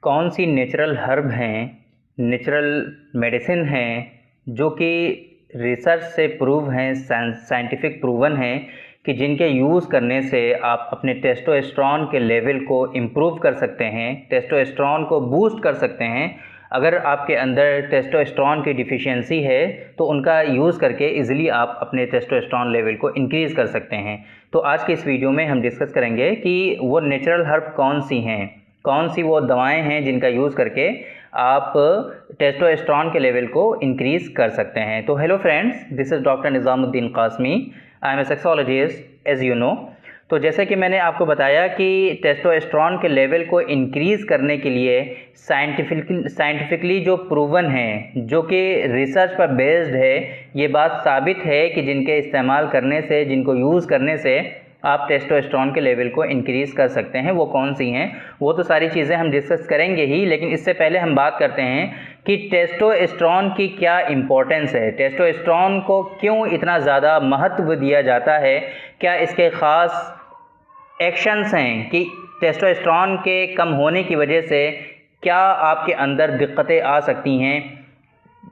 कौन सी natural herb हैं, natural medicine हैं जो कि रिसर्च से प्रूव हैं, साइंटिफिक प्रूवन हैं कि जिनके यूज़ करने से आप अपने टेस्टोस्टेरोन के लेवल को इम्प्रूव कर सकते हैं, टेस्टोस्टेरोन को बूस्ट कर सकते हैं। अगर आपके अंदर टेस्टोस्टेरोन की डिफिशियंसी है तो उनका यूज़ करके इजीली आप अपने टेस्टोस्टेरोन लेवल को इंक्रीज़ कर सकते हैं। तो आज की इस वीडियो में हम डिस्कस करेंगे कि वो नेचुरल हर्ब कौन सी हैं, कौन सी वो दवाएं हैं जिनका यूज़ करके आप टेस्टोस्टेरोन के लेवल को इंक्रीज़ कर सकते हैं। तो hello friends, this is doctor Nizamuddin Qasmi. I am a sexologist as you know. तो जैसे कि मैंने आपको बताया कि टेस्टोस्टेरोन के लेवल को इंक्रीज़ करने के लिए साइंटिफिकली जो प्रूवन है, जो कि रिसर्च पर बेस्ड है, ये बात साबित है कि जिनके इस्तेमाल करने से, जिनको यूज़ करने से आप टेस्टोस्टेरोन के लेवल को इंक्रीज़ कर सकते हैं, वो कौन सी हैं। वो तो सारी चीज़ें हम डिस्कस करेंगे ही, लेकिन इससे पहले हम बात करते हैं कि टेस्टोस्टेरोन की क्या इम्पोर्टेंस है, टेस्टोस्टेरोन को क्यों इतना ज़्यादा महत्व दिया जाता है, क्या इसके ख़ास एक्शंस हैं कि टेस्टोस्टेरोन के कम होने की वजह से क्या आपके अंदर दिक्कतें आ सकती हैं।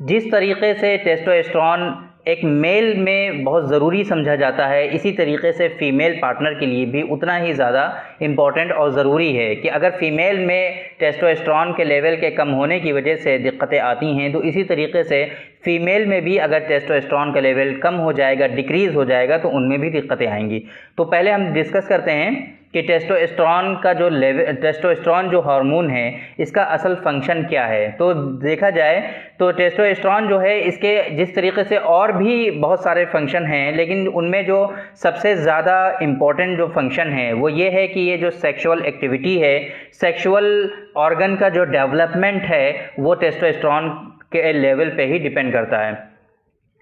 जिस तरीके से टेस्टोस्टेरोन एक मेल में बहुत ज़रूरी समझा जाता है, इसी तरीके से फ़ीमेल पार्टनर के लिए भी उतना ही ज़्यादा इम्पॉर्टेंट और ज़रूरी है कि अगर फ़ीमेल में टेस्टोस्टेरोन के लेवल के कम होने की वजह से दिक्कतें आती हैं, तो इसी तरीके से फ़ीमेल में भी अगर टेस्टोस्टेरोन का लेवल कम हो जाएगा, डिक्रीज़ हो जाएगा, तो उनमें भी दिक्कतें आएंगी। तो पहले हम डिस्कस करते हैं कि टेस्टोस्टेरोन का जो लेवल, टेस्टोस्टेरोन जो हार्मोन है, इसका असल फंक्शन क्या है। तो देखा जाए तो टेस्टोस्टेरोन जो है, इसके जिस तरीके से और भी बहुत सारे फंक्शन हैं, लेकिन उनमें जो सबसे ज़्यादा इम्पॉर्टेंट जो फंक्शन है वो ये है कि ये जो सेक्सुअल एक्टिविटी है, सेक्सुअल ऑर्गन का जो डेवलपमेंट है, वो टेस्टोस्टेरोन के लेवल पे ही डिपेंड करता है।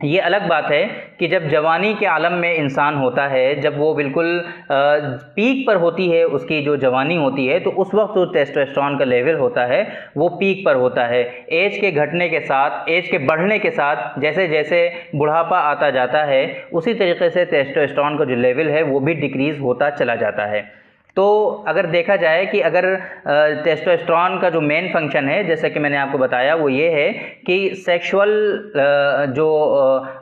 ये अलग बात है कि जब जवानी के आलम में इंसान होता है, जब वो बिल्कुल पीक पर होती है, उसकी जो जवानी होती है, तो उस वक्त जो टेस्टोस्टेरोन का लेवल होता है वो पीक पर होता है। एज के घटने के साथ, एज के बढ़ने के साथ, जैसे जैसे बुढ़ापा आता जाता है, उसी तरीके से टेस्टोस्टेरोन का जो लेवल है वो भी डिक्रीज़ होता चला जाता है। तो अगर देखा जाए कि अगर टेस्टोस्टेरोन का जो मेन फंक्शन है, जैसे कि मैंने आपको बताया, वो ये है कि सेक्सुअल जो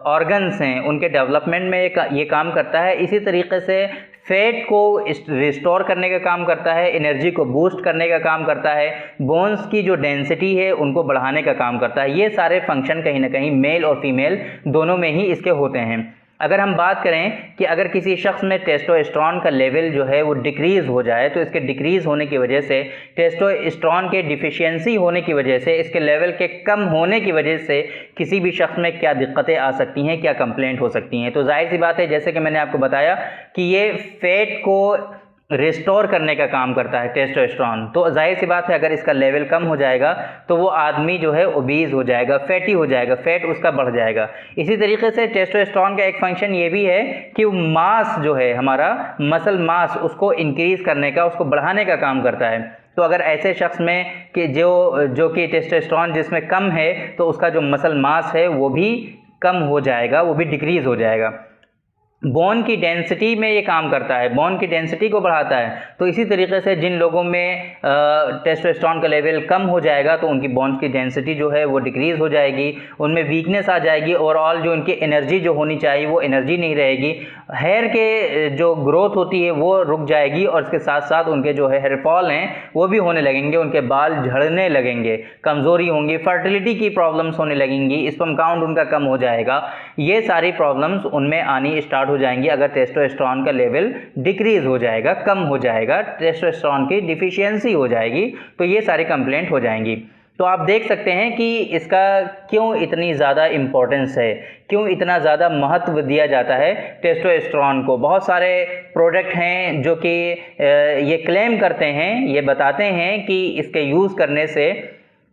ऑर्गन्स हैं उनके डेवलपमेंट में ये काम करता है। इसी तरीके से फैट को रिस्टोर करने का काम करता है, एनर्जी को बूस्ट करने का काम करता है, बोन्स की जो डेंसिटी है उनको बढ़ाने का काम करता है। ये सारे फंक्शन कहीं ना कहीं मेल और फीमेल दोनों में ही इसके होते हैं। अगर हम बात करें कि अगर किसी शख्स में टेस्टोस्टेरोन का लेवल जो है वो डिक्रीज़ हो जाए, तो इसके डिक्रीज़ होने की वजह से, टेस्टोस्टेरोन के डिफिशियंसी होने की वजह से, इसके लेवल के कम होने की वजह से किसी भी शख्स में क्या दिक्कतें आ सकती हैं, क्या कंप्लेंट हो सकती हैं। तो जाहिर सी बात है, जैसे कि मैंने आपको बताया कि ये फैट को रिस्टोर करने का काम करता है टेस्टोस्टेरोन। तो जाहिर सी बात है, अगर इसका लेवल कम हो जाएगा तो वो आदमी जो है ओबीज हो जाएगा, फैटी हो जाएगा, फैट उसका बढ़ जाएगा। इसी तरीके से टेस्टोस्टेरोन का एक फंक्शन ये भी है कि मास जो है हमारा, मसल मास, उसको इंक्रीज़ करने का, उसको बढ़ाने का काम करता है। तो अगर ऐसे शख्स में कि जो कि टेस्टोस्टेरोन जिसमें कम है, तो उसका जो मसल मास है वो भी कम हो जाएगा, वो भी डिक्रीज़ हो जाएगा। बोन की डेंसिटी में ये काम करता है, बोन की डेंसिटी को बढ़ाता है। तो इसी तरीके से जिन लोगों में टेस्टोस्टेरोन का लेवल कम हो जाएगा, तो उनकी बोन्स की डेंसिटी जो है वो डिक्रीज़ हो जाएगी, उनमें वीकनेस आ जाएगी, ओवरऑल जो उनकी एनर्जी जो होनी चाहिए वो एनर्जी नहीं रहेगी, हेयर के जो ग्रोथ होती है वो रुक जाएगी, और इसके साथ साथ उनके जो है हेयर फॉल हैं वो भी होने लगेंगे, उनके बाल झड़ने लगेंगे, कमज़ोरी होंगी, फर्टिलिटी की प्रॉब्लम्स होने लगेंगी, स्पर्म काउंट उनका कम हो जाएगा। ये सारी प्रॉब्लम्स उनमें आनी स्टार्ट हो जाएंगी अगर टेस्टोस्टेरोन का लेवल डिक्रीज हो जाएगा, कम हो जाएगा, टेस्टोस्टेरोन की डिफिशियंसी हो जाएगी, तो ये सारी कंप्लेंट हो जाएंगी। तो आप देख सकते हैं कि इसका क्यों इतनी ज़्यादा इम्पोर्टेंस है, क्यों इतना ज़्यादा महत्व दिया जाता है टेस्टोस्टेरोन को। बहुत सारे प्रोडक्ट हैं जो कि ये क्लेम करते हैं, ये बताते हैं कि इसके यूज़ करने से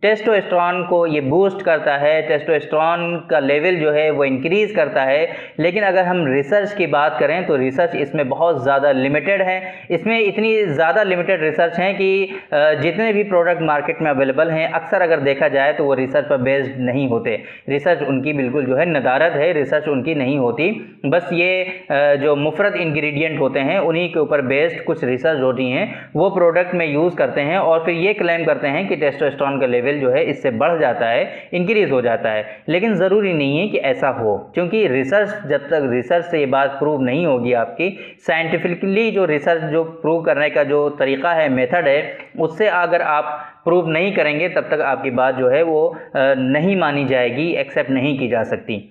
टेस्टोस्टेरोन को ये बूस्ट करता है, टेस्टोस्टेरोन का लेवल जो है वो इंक्रीज़ करता है। लेकिन अगर हम रिसर्च की बात करें तो रिसर्च इसमें बहुत ज़्यादा लिमिटेड है। इसमें इतनी ज़्यादा लिमिटेड रिसर्च हैं कि जितने भी प्रोडक्ट मार्केट में अवेलेबल हैं अक्सर अगर देखा जाए तो वो रिसर्च पर बेस्ड नहीं होते। रिसर्च उनकी बिल्कुल जो है नदारद है, रिसर्च उनकी नहीं होती। बस ये जो मुफरद इंग्रेडिएंट होते हैं उन्हीं के ऊपर बेस्ड कुछ रिसर्च होती हैं, वो प्रोडक्ट में यूज़ करते हैं और फिर ये क्लेम करते हैं कि टेस्टोस्टेरोन का लेवल जो है इससे बढ़ जाता है, इंक्रीज हो जाता है। लेकिन ज़रूरी नहीं है कि ऐसा हो, क्योंकि रिसर्च जब तक रिसर्च से ये बात प्रूव नहीं होगी, आपकी साइंटिफिकली जो रिसर्च जो प्रूव करने का जो तरीका है, मेथड है, उससे अगर आप प्रूव नहीं करेंगे तब तक आपकी बात जो है वो नहीं मानी जाएगी, एक्सेप्ट नहीं की जा सकती।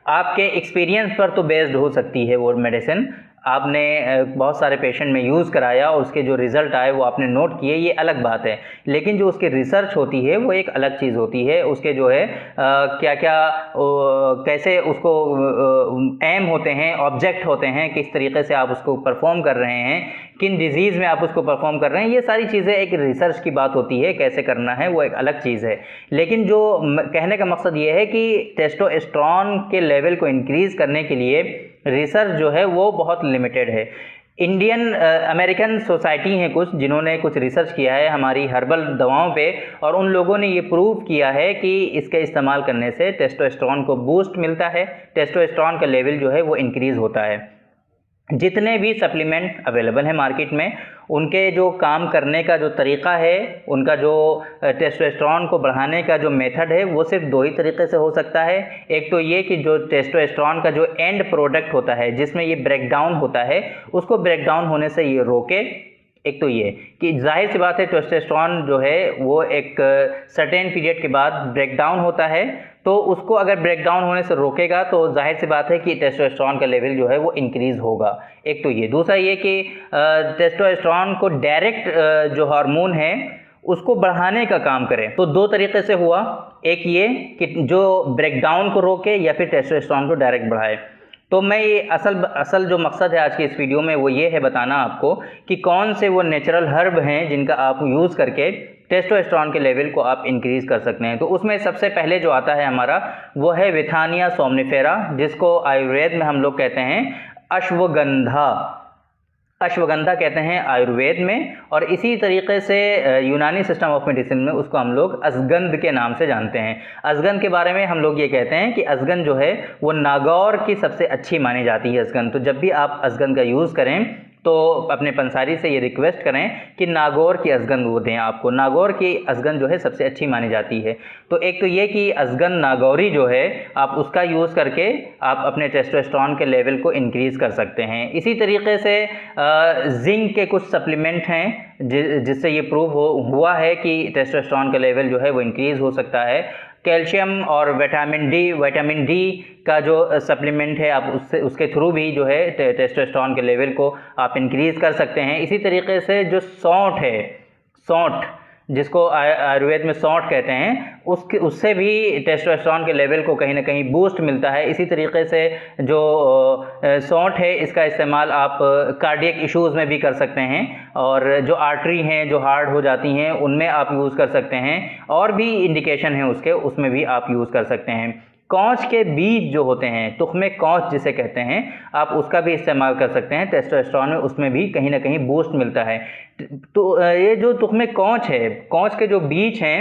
आपके एक्सपीरियंस पर तो बेस्ड हो सकती है वो मेडिसिन। आपने बहुत सारे पेशेंट में यूज़ कराया और उसके जो रिज़ल्ट आए वो आपने नोट किए, ये अलग बात है। लेकिन जो उसकी रिसर्च होती है वो एक अलग चीज़ होती है। उसके जो है क्या क्या कैसे उसको एम होते हैं, ऑब्जेक्ट होते हैं, किस तरीके से आप उसको परफॉर्म कर रहे हैं, किन डिजीज़ में आप उसको परफॉर्म कर रहे हैं, ये सारी चीज़ें एक रिसर्च की बात होती है। कैसे करना है वो एक अलग चीज़ है। लेकिन जो कहने का मकसद ये है कि टेस्टोस्टेरोन के लेवल को इंक्रीज़ करने के लिए रिसर्च जो है वो बहुत लिमिटेड है। इंडियन अमेरिकन सोसाइटी हैं कुछ, जिन्होंने कुछ रिसर्च किया है हमारी हर्बल दवाओं पे, और उन लोगों ने ये प्रूव किया है कि इसके इस्तेमाल करने से टेस्टोस्टेरोन को बूस्ट मिलता है, टेस्टोस्टेरोन का लेवल जो है वो इंक्रीज़ होता है। जितने भी सप्लीमेंट अवेलेबल हैं मार्केट में, उनके जो काम करने का जो तरीका है, उनका जो टेस्टोस्टेरोन को बढ़ाने का जो मेथड है, वो सिर्फ दो ही तरीके से हो सकता है। एक तो ये कि जो टेस्टोस्टेरोन का जो एंड प्रोडक्ट होता है, जिसमें ये ब्रेक डाउन होता है, उसको ब्रेक डाउन होने से ये रोके। एक तो ये कि जाहिर सी बात है टेस्टोस्टेरोन जो है वो एक सर्टेन पीरियड के बाद ब्रेक डाउन होता है, तो उसको अगर ब्रेक डाउन होने से रोकेगा तो जाहिर सी बात है कि टेस्टोस्टेरोन का लेवल जो है वो इंक्रीज़ होगा। एक तो ये, दूसरा ये कि टेस्टोस्टेरोन को डायरेक्ट जो हार्मोन है उसको बढ़ाने का काम करें। तो दो तरीके से हुआ, एक ये कि जो ब्रेक डाउन को रोके या फिर टेस्टोस्टेरोन को डायरेक्ट बढ़ाए। तो मैं ये असल जो मकसद है आज की इस वीडियो में वो ये है बताना आपको कि कौन से वो नेचुरल हर्ब हैं जिनका आप यूज़ करके टेस्टोस्टेरोन के लेवल को आप इंक्रीज़ कर सकते हैं। तो उसमें सबसे पहले जो आता है हमारा वो है विथानिया सोमनिफेरा, जिसको आयुर्वेद में हम लोग कहते हैं अश्वगंधा। अश्वगंधा कहते हैं आयुर्वेद में, और इसी तरीके से यूनानी सिस्टम ऑफ मेडिसिन में उसको हम लोग अजगंध के नाम से जानते हैं। अजगंध के बारे में हम लोग ये कहते हैं कि अजगंध जो है वो नागौर की सबसे अच्छी मानी जाती है अजगंध। तो जब भी आप अजगंध का यूज़ करें तो अपने पंसारी से ये रिक्वेस्ट करें कि नागौर की अजगंध वो दें आपको। नागौर की अजगंध जो है सबसे अच्छी मानी जाती है। तो एक तो ये कि अजगंध नागौरी जो है आप उसका यूज़ करके आप अपने टेस्टोस्टेरोन के लेवल को इंक्रीज़ कर सकते हैं। इसी तरीके से जिंक के कुछ सप्लीमेंट हैं जिससे ये प्रूव हुआ है कि टेस्टोस्टेरोन का लेवल जो है वो इंक्रीज़ हो सकता है। कैल्शियम और विटामिन डी का जो सप्लीमेंट है आप उसके थ्रू भी जो है टेस्टोस्टेरोन के लेवल को आप इंक्रीज़ कर सकते हैं। इसी तरीके से जो सौंठ है, सौंठ जिसको आयुर्वेद में सौंठ कहते हैं, उससे भी टेस्टोस्टेरोन के लेवल को कहीं ना कहीं बूस्ट मिलता है। इसी तरीके से जो सौंठ है इसका इस्तेमाल आप कार्डियक इश्यूज़ में भी कर सकते हैं, और जो आर्टरी हैं जो हार्ड हो जाती हैं उनमें आप यूज़ कर सकते हैं, और भी इंडिकेशन है उसके, उसमें भी आप यूज़ कर सकते हैं। कौच के बीज जो होते हैं, तुख्मे कौच जिसे कहते हैं, आप उसका भी इस्तेमाल कर सकते हैं टेस्टोस्टेरोन में, उसमें भी कहीं ना कहीं बूस्ट मिलता है। तो ये जो तुख्मे कौच है, कौच के जो बीज हैं,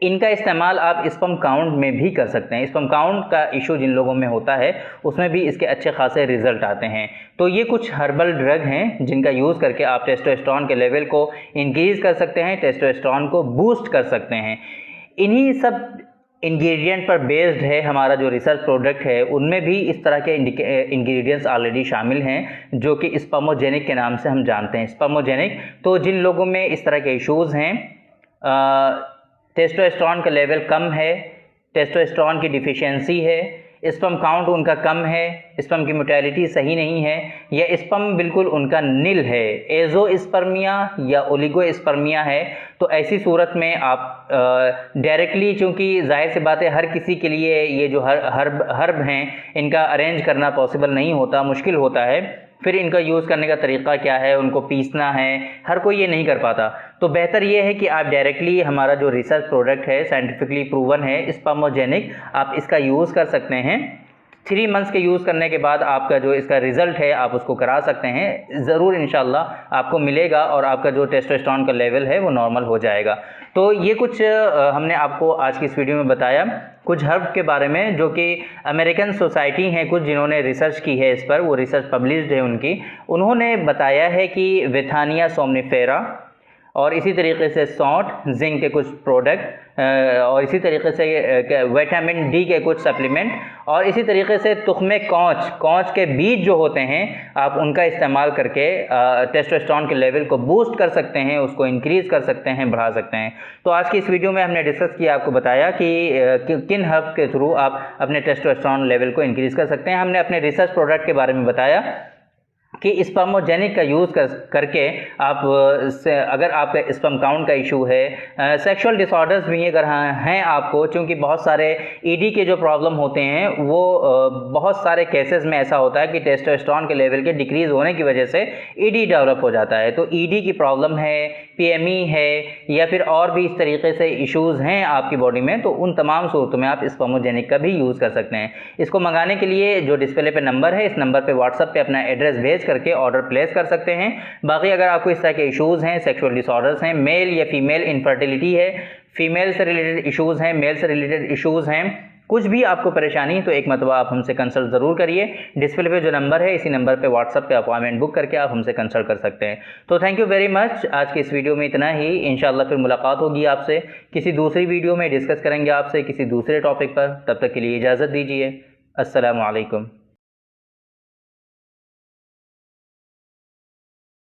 इनका इस्तेमाल आप स्पर्म काउंट में भी कर सकते हैं। स्पर्म काउंट का इशू जिन लोगों में होता है उसमें भी इसके अच्छे खासे रिजल्ट आते हैं। तो ये कुछ हर्बल ड्रग हैं जिनका यूज़ करके आप टेस्टोस्टेरोन के लेवल को इंक्रीज़ कर सकते हैं, टेस्टोस्टेरोन को बूस्ट कर सकते हैं। इन्हीं सब इंग्रेडिएंट पर बेस्ड है हमारा जो रिसर्च प्रोडक्ट है, उनमें भी इस तरह के इंग्रेडिएंट्स ऑलरेडी शामिल हैं जो कि स्पर्मोजेनिक के नाम से हम जानते हैं। स्पर्मोजेनिक, तो जिन लोगों में इस तरह के इश्यूज़ हैं, टेस्टोस्टेरोन का लेवल कम है, टेस्टोस्टेरोन की डिफिशियंसी है, स्पर्म काउंट उनका कम है, स्पर्म की मोटेलिटी सही नहीं है, या स्पर्म बिल्कुल उनका निल है, एजोस्पर्मिया या ओलिगोस्पर्मिया है, तो ऐसी सूरत में आप डायरेक्टली, चूँकि जाहिर सी बात है हर किसी के लिए ये जो हर्ब हैं इनका अरेंज करना पॉसिबल नहीं होता, मुश्किल होता है, फिर इनका यूज़ करने का तरीक़ा क्या है, उनको पीसना है, हर कोई ये नहीं कर पाता। तो बेहतर ये है कि आप डायरेक्टली हमारा जो रिसर्च प्रोडक्ट है, साइंटिफिकली प्रूवन है स्पर्मोजेनिक, आप इसका यूज़ कर सकते हैं। 3 मंथ्स के यूज़ करने के बाद आपका जो इसका रिज़ल्ट है आप उसको करा सकते हैं, ज़रूर इंशाल्लाह आपको मिलेगा और आपका जो टेस्टोस्टेरोन का लेवल है वो नॉर्मल हो जाएगा। तो ये कुछ हमने आपको आज की इस वीडियो में बताया कुछ हर्ब के बारे में, जो कि अमेरिकन सोसाइटी हैं कुछ जिन्होंने रिसर्च की है इस पर, वो रिसर्च पब्लिश्ड है उनकी। उन्होंने बताया है कि विथानिया सोमनिफेरा और इसी तरीके से सौंठ, जिंक के कुछ प्रोडक्ट और इसी तरीके से विटामिन डी के कुछ सप्लीमेंट और इसी तरीके से तुख्मे कौच के बीज जो होते हैं आप उनका इस्तेमाल करके टेस्टोस्टेरोन के लेवल को बूस्ट कर सकते हैं, उसको इंक्रीज़ कर सकते हैं, बढ़ा सकते हैं। तो आज की इस वीडियो में हमने डिस्कस किया, आपको बताया कि किन हर्ब के थ्रू आप अपने टेस्टोस्टेरोन लेवल को इंक्रीज़ कर सकते हैं। हमने अपने रिसर्च प्रोडक्ट के बारे में बताया कि स्पर्मोजेनिक का यूज़ करके आप अगर आपका स्पर्म काउंट का इशू है, सेक्सुअल डिसऑर्डर्स भी अगर हैं आपको, क्योंकि बहुत सारे ईडी के जो प्रॉब्लम होते हैं वो बहुत सारे केसेस में ऐसा होता है कि टेस्टोस्टेरोन के लेवल के डिक्रीज़ होने की वजह से ईडी डेवलप हो जाता है। तो ईडी की प्रॉब्लम है, पीएमई है या फिर और भी इस तरीके से इश्यूज़ हैं आपकी बॉडी में, तो उन तमाम सूरतों में आप स्पर्मोजेनिक का भी यूज़ कर सकते हैं। इसको मंगाने के लिए जो डिस्प्ले पे नंबर है, इस नंबर पे व्हाट्सएप पे अपना एड्रेस भेज करके ऑर्डर प्लेस कर सकते हैं। बाकी अगर आपको इस तरह के इश्यूज़ हैं, सेक्सुअल डिसऑर्डर्स हैं, मेल या फीमेल इनफर्टिलिटी है, फीमेल से रिलेटेड इश्यूज़ हैं, मेल से रिलेटेड इश्यूज़ हैं, कुछ भी आपको परेशानी है तो एक मरतबा आप हमसे कंसल्ट ज़रूर करिए। डिस्प्ले पे जो नंबर है इसी नंबर पे व्हाट्सएप पे अपॉइंटमेंट बुक करके आप हमसे कंसल्ट कर सकते हैं। तो थैंक यू वेरी मच। आज की इस वीडियो में इतना ही। इंशाल्लाह फिर मुलाकात होगी आपसे किसी दूसरी वीडियो में, डिस्कस करेंगे आपसे किसी दूसरे टॉपिक पर। तब तक के लिए इजाज़त दीजिए। अस्सलामु अलैकुम।